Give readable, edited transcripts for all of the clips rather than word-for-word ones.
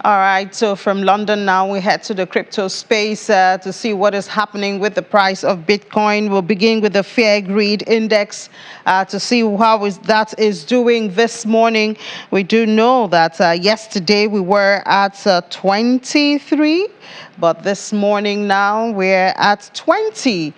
All right, so from London now we head to the crypto space to see what is happening with the price of Bitcoin. We'll begin with the Fear Greed Index to see how that is doing this morning. We do know that yesterday we were at 23, but this morning now we're at 20.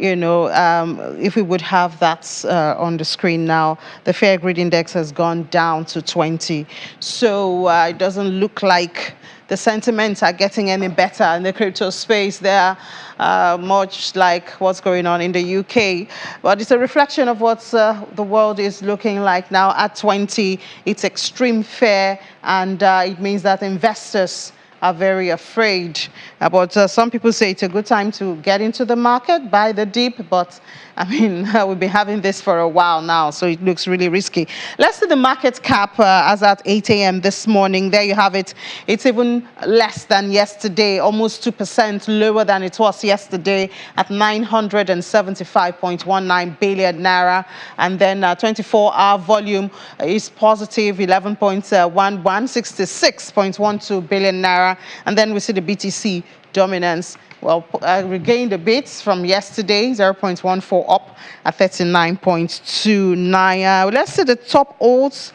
If we would have that on the screen now, the Fear Greed Index has gone down to 20. So it doesn't look like the sentiments are getting any better in the crypto space. They're much like what's going on in the UK. But it's a reflection of what the world is looking like now at 20. It's extreme fear, and it means that investors are very afraid. But some people say it's a good time to get into the market, buy the dip, but I mean, we've been having this for a while now, so it looks really risky. Let's see the market cap as at 8 a.m. this morning. There you have it. It's even less than yesterday, almost 2% lower than it was yesterday at 975.19 billion naira. And then 24-hour volume is positive 11.11, 66.12 billion naira. And then we see the BTC dominance. Well, regained a bit from yesterday, 0.14 up at 39.29. Let's see the top alts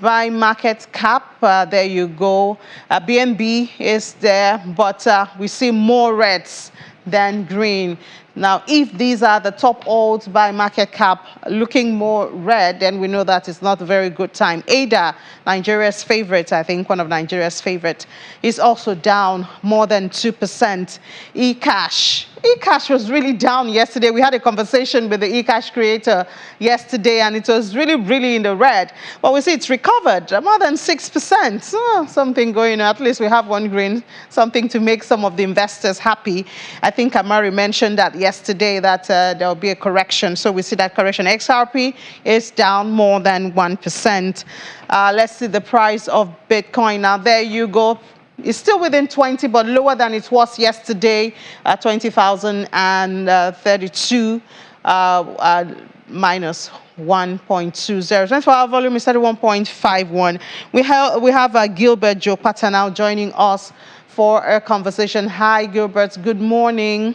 by market cap. There you go. BNB is there, but we see more reds than green. Now, if these are the top alts by market cap looking more red, then we know that it's not a very good time. ADA, Nigeria's favorite, I think one of Nigeria's favorite, is also down more than 2%. eCash was really down yesterday. We had a conversation with the eCash creator yesterday, and it was really, really in the red. But we see it's recovered more than 6%. Something going on. At least we have one green, something to make some of the investors happy. I think Amari mentioned that yesterday that there will be a correction. So we see that correction. XRP is down more than 1%. Let's see the price of Bitcoin. Now, there you go. It's still within 20, but lower than it was yesterday at 20,032, minus 1.20. 24-hour volume is 31.51. We have Gilbert Jopata now joining us for a conversation. Hi, Gilbert. Good morning.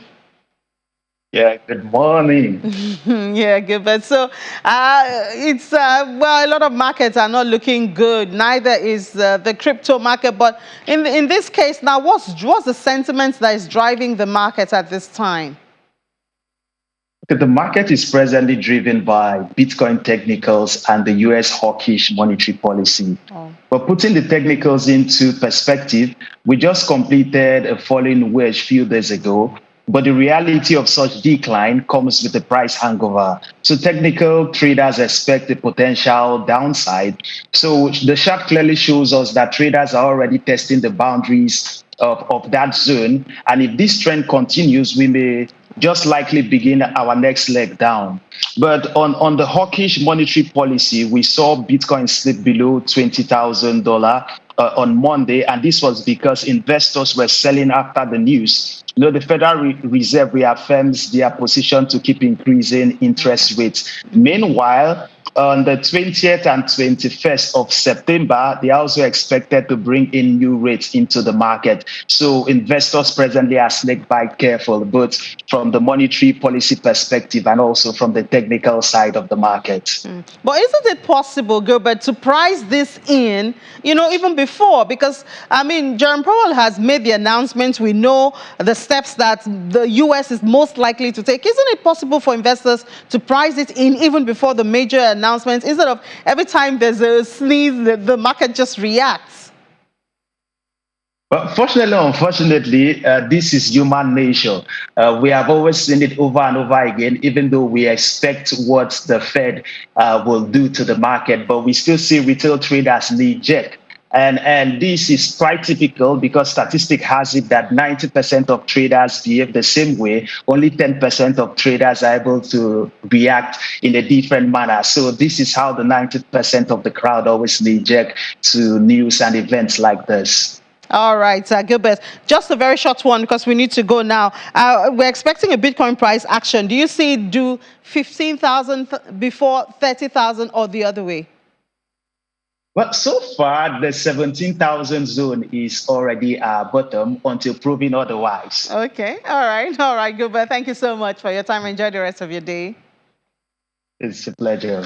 Yeah, good morning. Yeah, Gilbert. So it's, well, a lot of markets are not looking good. Neither is the crypto market. But in this case now, what's the sentiment that is driving the market at this time? Okay, the market is presently driven by Bitcoin technicals and the U.S. hawkish monetary policy. But putting the technicals into perspective, we just completed a falling wedge a few days ago. But the reality of such decline comes with a price hangover. So technical traders expect a potential downside. So the chart clearly shows us that traders are already testing the boundaries of that zone. And if this trend continues, we may just likely begin our next leg down. But on the hawkish monetary policy, we saw Bitcoin slip below $20,000 on Monday, and this was because investors were selling after the news. The Federal Reserve reaffirms their position to keep increasing interest rates. Meanwhile, on the 20th and 21st of September, they are also expected to bring in new rates into the market. So investors presently are snake-bite careful, both from the monetary policy perspective and also from the technical side of the market. But isn't it possible, Gilbert, to price this in, even before? Because, I mean, Jerome Powell has made the announcement. We know the steps that the U.S. is most likely to take. Isn't it possible for investors to price it in even before the major announcements, instead of every time there's a sneeze, the market just reacts? But fortunately, unfortunately, this is human nature. We have always seen it over and over again, even though we expect what the Fed will do to the market. But we still see retail traders knee-jerk. And this is quite typical because statistic has it that 90% of traders behave the same way. Only 10% of traders are able to react in a different manner. So this is how the 90% of the crowd always knee-jerk to news and events like this. All right, Gilbert, just a very short one because we need to go now. We're expecting a Bitcoin price action. Do you see it do 15,000 before 30,000 or the other way? Well, so far, the 17,000 zone is already our bottom until proven otherwise. Okay. All right, Gilbert. Thank you so much for your time. Enjoy the rest of your day. It's a pleasure.